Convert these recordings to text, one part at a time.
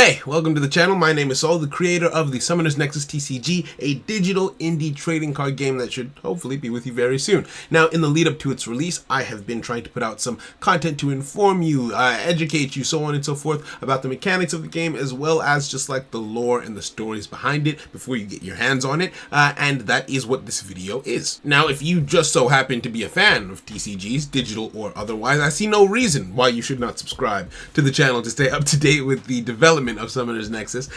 Hey, welcome to the channel. My name is Saul, the creator of the Summoner's Nexus TCG, a digital indie trading card game that should hopefully be with you very soon. Now, in the lead up to its release, I have been trying to put out some content to inform you, educate you, so on and so forth about the mechanics of the game, as well as just like the lore and the stories behind it before you get your hands on it, and that is what this video is. Now, if you just so happen to be a fan of TCGs, digital or otherwise, I see no reason why you should not subscribe to the channel to stay up to date with the development of Summoner's Nexus.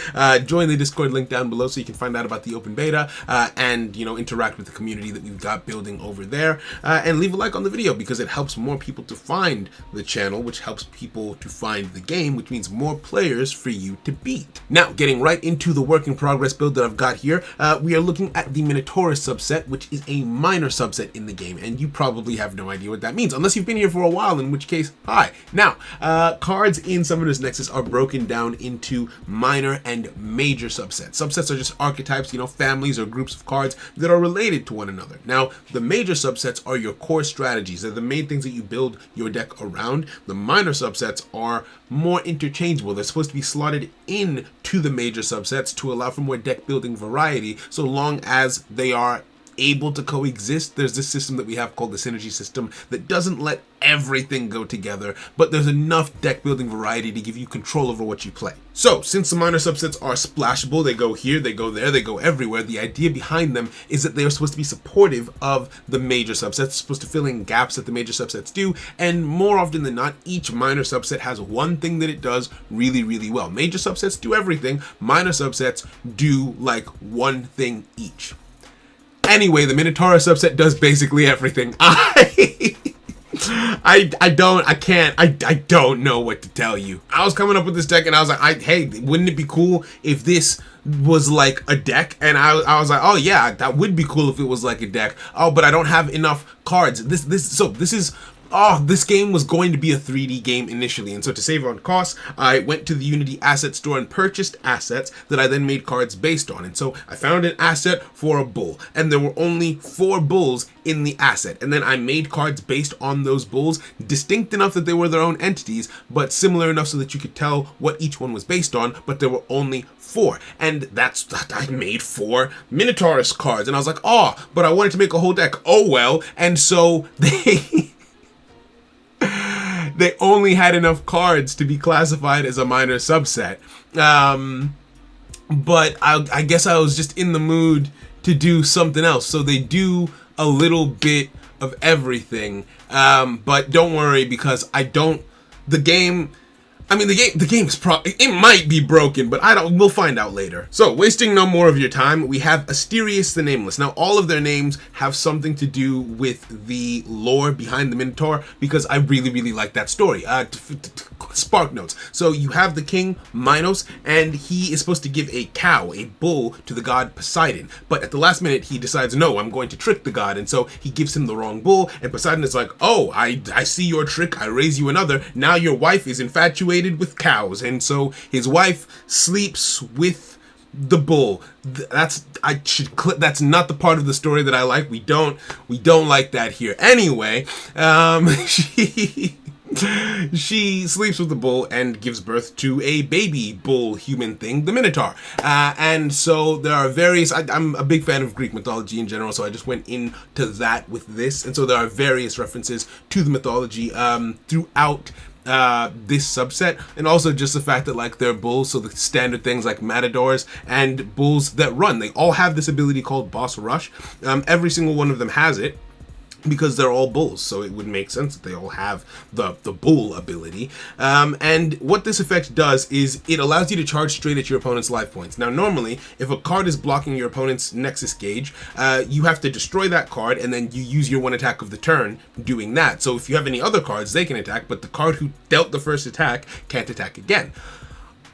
Join the Discord link down below so you can find out about the open beta and interact with the community that we've got building over there, and leave a like on the video because it helps more people to find the channel, which helps people to find the game, which means more players for you to beat. Now, getting right into the work in progress build that I've got here, we are looking at the Minotaurus subset, which is a minor subset in the game, and you probably have no idea what that means unless you've been here for a while, in which case, hi. Now, cards in Summoner's Nexus are broken down into minor and major subsets. Subsets are just archetypes, families or groups of cards that are related to one another. Now, the major subsets are your core strategies. They're the main things that you build your deck around. The minor subsets are more interchangeable. They're supposed to be slotted in to the major subsets to allow for more deck building variety, so long as they are able to coexist. There's this system that we have called the synergy system that doesn't let everything go together, but there's enough deck building variety to give you control over what you play. So since the minor subsets are splashable, they go here, they go there, they go everywhere, the idea behind them is that they are supposed to be supportive of the major subsets, supposed to fill in gaps that the major subsets do, and more often than not, each minor subset has one thing that it does really, really well. Major subsets do everything, minor subsets do like one thing each. Anyway, the Minotaurus subset does basically everything. I don't know what to tell you. I was coming up with this deck and I was like, hey, wouldn't it be cool if this was like a deck? And I was like, oh yeah, that would be cool if it was like a deck. Oh, but I don't have enough cards. This game was going to be a 3D game initially, and so to save on costs, I went to the Unity asset store and purchased assets that I then made cards based on. And so I found an asset for a bull, and there were only 4 bulls in the asset, and then I made cards based on those bulls, distinct enough that they were their own entities, but similar enough so that you could tell what each one was based on, but there were only 4, and I made 4 Minotaurus cards, and I was like, oh, but I wanted to make a whole deck. Oh well. And so they only had enough cards to be classified as a minor subset. But I guess I was just in the mood to do something else. So they do a little bit of everything. But don't worry, because the game is it might be broken, but we'll find out later. So, wasting no more of your time, we have Asterius the Nameless. Now, all of their names have something to do with the lore behind the Minotaur, because I really, really like that story. Spark notes. So, you have the king, Minos, and he is supposed to give a cow, a bull, to the god Poseidon. But at the last minute, he decides, no, I'm going to trick the god, and so he gives him the wrong bull, and Poseidon is like, oh, I see your trick, I raise you another, now your wife is infatuated with cows, and so his wife sleeps with the bull. That's not the part of the story that I like. We don't like that here. Anyway, she sleeps with the bull and gives birth to a baby bull human thing, the Minotaur. And so there are various, I'm a big fan of Greek mythology in general, so I just went into that with this. And so there are various references to the mythology throughout this subset, and also just the fact that like they're bulls, so the standard things like matadors and bulls that run, they all have this ability called Boss Rush. Every single one of them has it, because they're all bulls, so it would make sense that they all have the bull ability. And what this effect does is it allows you to charge straight at your opponent's life points. Now, normally, if a card is blocking your opponent's Nexus gauge, you have to destroy that card, and then you use your one attack of the turn doing that. So if you have any other cards, they can attack, but the card who dealt the first attack can't attack again.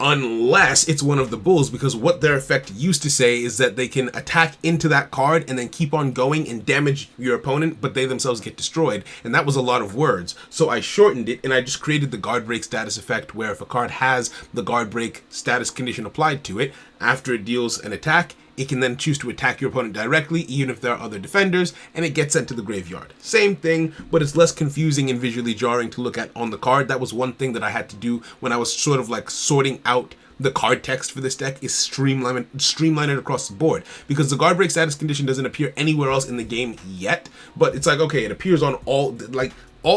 Unless it's one of the bulls, because what their effect used to say is that they can attack into that card and then keep on going and damage your opponent, but they themselves get destroyed, and that was a lot of words. So I shortened it, and I just created the guard break status effect, where if a card has the guard break status condition applied to it, after it deals an attack, it can then choose to attack your opponent directly, even if there are other defenders, and it gets sent to the graveyard. Same thing, but it's less confusing and visually jarring to look at on the card. That was one thing that I had to do when I was sort of like sorting out the card text for this deck, is streamline it across the board, because the guard break status condition doesn't appear anywhere else in the game yet, but it's like, okay, it appears on all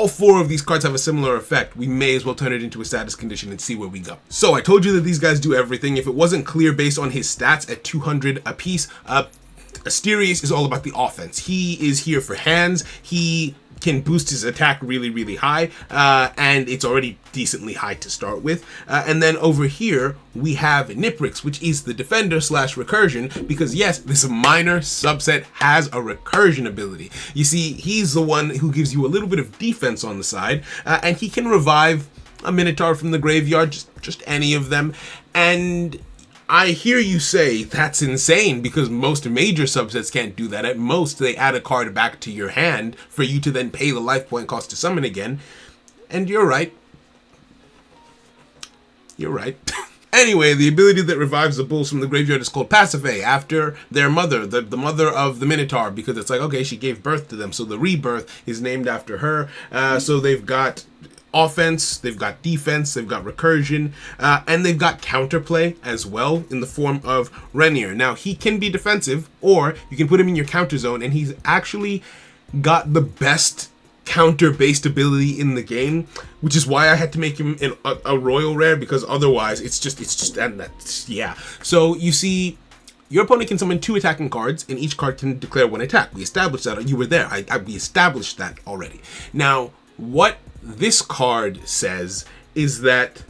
4 of these cards have a similar effect. We may as well turn it into a status condition and see where we go. So I told you that these guys do everything. If it wasn't clear based on his stats at 200 apiece, Asterius is all about the offense. He is here for hands. He can boost his attack really, really high, and it's already decently high to start with. And then over here, we have Niprix, which is the defender / recursion, because yes, this minor subset has a recursion ability. You see, he's the one who gives you a little bit of defense on the side, and he can revive a Minotaur from the graveyard, just any of them. And I hear you say that's insane, because most major subsets can't do that. At most, they add a card back to your hand for you to then pay the life point cost to summon again. And you're right. You're right. Anyway, the ability that revives the bulls from the graveyard is called Pasiphae, after their mother, the mother of the Minotaur, because it's like, okay, she gave birth to them, so the rebirth is named after her. So they've got offense, they've got defense, they've got recursion, and they've got counterplay as well in the form of Renier. Now, he can be defensive, or you can put him in your counter zone, and he's actually got the best counter-based ability in the game, which is why I had to make him a royal rare, because otherwise it's just and that's, yeah. So you see, your opponent can summon 2 attacking cards, and each card can declare 1 attack. We established that. You were there. We established that already. Now, what this card says is that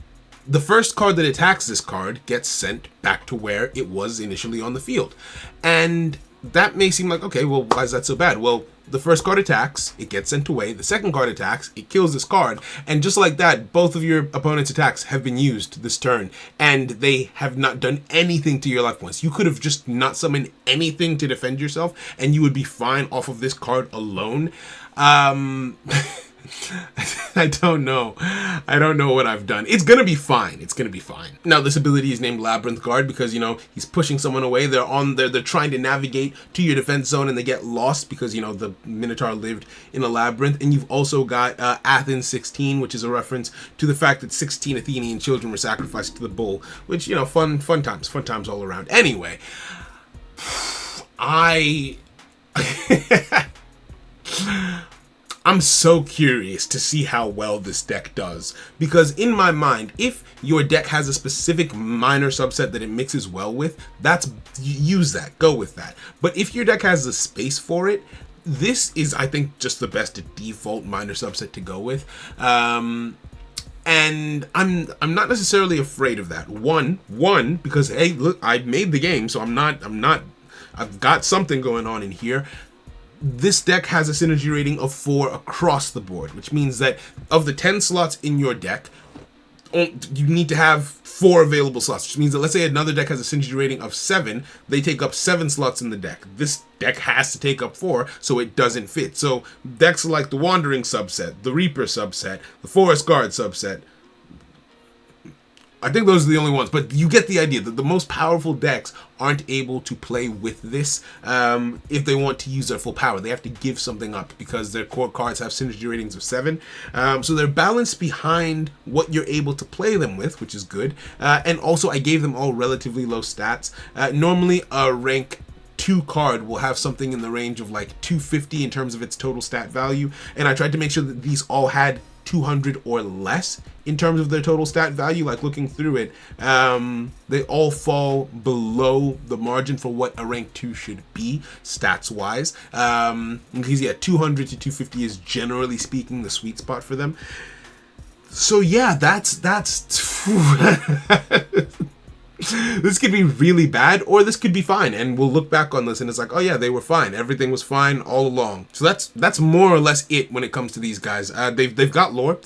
the first card that attacks this card gets sent back to where it was initially on the field. And that may seem like, okay, well, why is that so bad? Well, the first card attacks, it gets sent away. The second card attacks, it kills this card. And just like that, both of your opponent's attacks have been used this turn, and they have not done anything to your life points. You could have just not summoned anything to defend yourself, and you would be fine off of this card alone. I don't know. I don't know what I've done. It's gonna be fine. It's gonna be fine. Now, this ability is named Labyrinth Guard because, you know, he's pushing someone away. They're trying to navigate to your defense zone, and they get lost because, you know, the Minotaur lived in a labyrinth. And you've also got Athens 16, which is a reference to the fact that 16 Athenian children were sacrificed to the bull, which, you know, fun times all around. Anyway, I'm so curious to see how well this deck does, because in my mind, if your deck has a specific minor subset that it mixes well with, use that, go with that. But if your deck has the space for it, this is, I think, just the best default minor subset to go with. And I'm not necessarily afraid of that. One, because hey, look, I made the game, so I've got something going on in here. This deck has a synergy rating of 4 across the board, which means that of the 10 slots in your deck, you need to have 4 available slots, which means that, let's say another deck has a synergy rating of 7, they take up 7 slots in the deck. This deck has to take up 4, so it doesn't fit. So decks like the Wandering subset, the Reaper subset, the Forest Guard subset, I think those are the only ones, but you get the idea that the most powerful decks aren't able to play with this if they want to use their full power. They have to give something up because their core cards have synergy ratings of 7. So they're balanced behind what you're able to play them with, which is good. And also, I gave them all relatively low stats. Normally, a rank 2 card will have something in the range of like 250 in terms of its total stat value, and I tried to make sure that these all had 200 or less in terms of their total stat value. Like, looking through it, they all fall below the margin for what a rank 2 should be stats wise, because yeah, 200 to 250 is generally speaking the sweet spot for them. So yeah, that's this could be really bad, or this could be fine, and we'll look back on this and it's like, oh yeah, they were fine, everything was fine all along. So that's more or less it when it comes to these guys. They've got lore.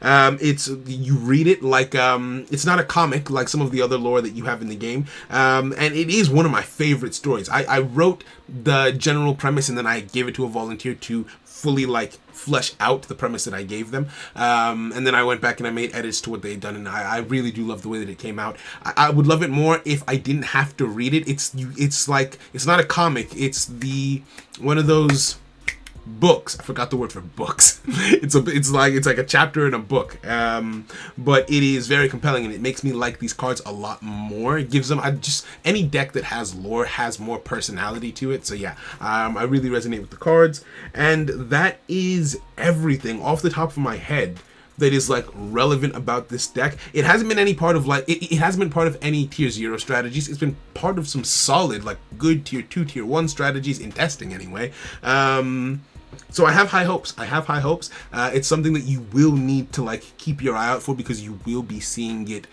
It's, you read it like it's not a comic like some of the other lore that you have in the game, and it is one of my favorite stories. I wrote the general premise and then I gave it to a volunteer to fully like flesh out the premise that I gave them. And then I went back and I made edits to what they had done, and I really do love the way that it came out. I would love it more if I didn't have to read it. It's like, it's not a comic, it's one of those books. I forgot the word for books. It's like a chapter in a book, but it is very compelling, and it makes me like these cards a lot more. It gives them, any deck that has lore has more personality to it. So yeah, I really resonate with the cards, and that is everything off the top of my head that is like relevant about this deck. It hasn't been any part of like it hasn't been part of any tier 0 strategies. It's been part of some solid, like, good tier 2, tier 1 strategies in testing anyway. So I have high hopes. It's something that you will need to like keep your eye out for, because you will be seeing it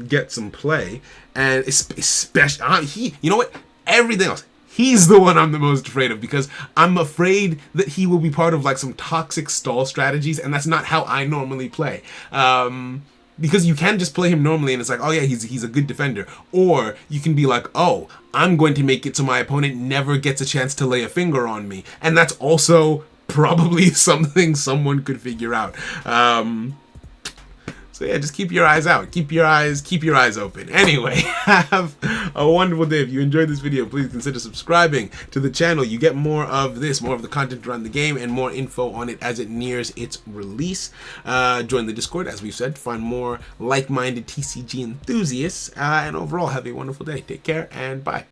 get some play. And especially, you know what? Everything else, he's the one I'm the most afraid of, because I'm afraid that he will be part of like some toxic stall strategies, and that's not how I normally play. Because you can just play him normally and it's like, oh yeah, he's a good defender. Or you can be like, oh, I'm going to make it so my opponent never gets a chance to lay a finger on me. And that's also probably something someone could figure out. So yeah, just keep your eyes out. Keep your eyes open. Anyway, have a wonderful day. If you enjoyed this video, please consider subscribing to the channel. You get more of this, more of the content around the game, and more info on it as it nears its release. Join the Discord, as we've said, to find more like-minded TCG enthusiasts. And overall, have a wonderful day. Take care, and bye.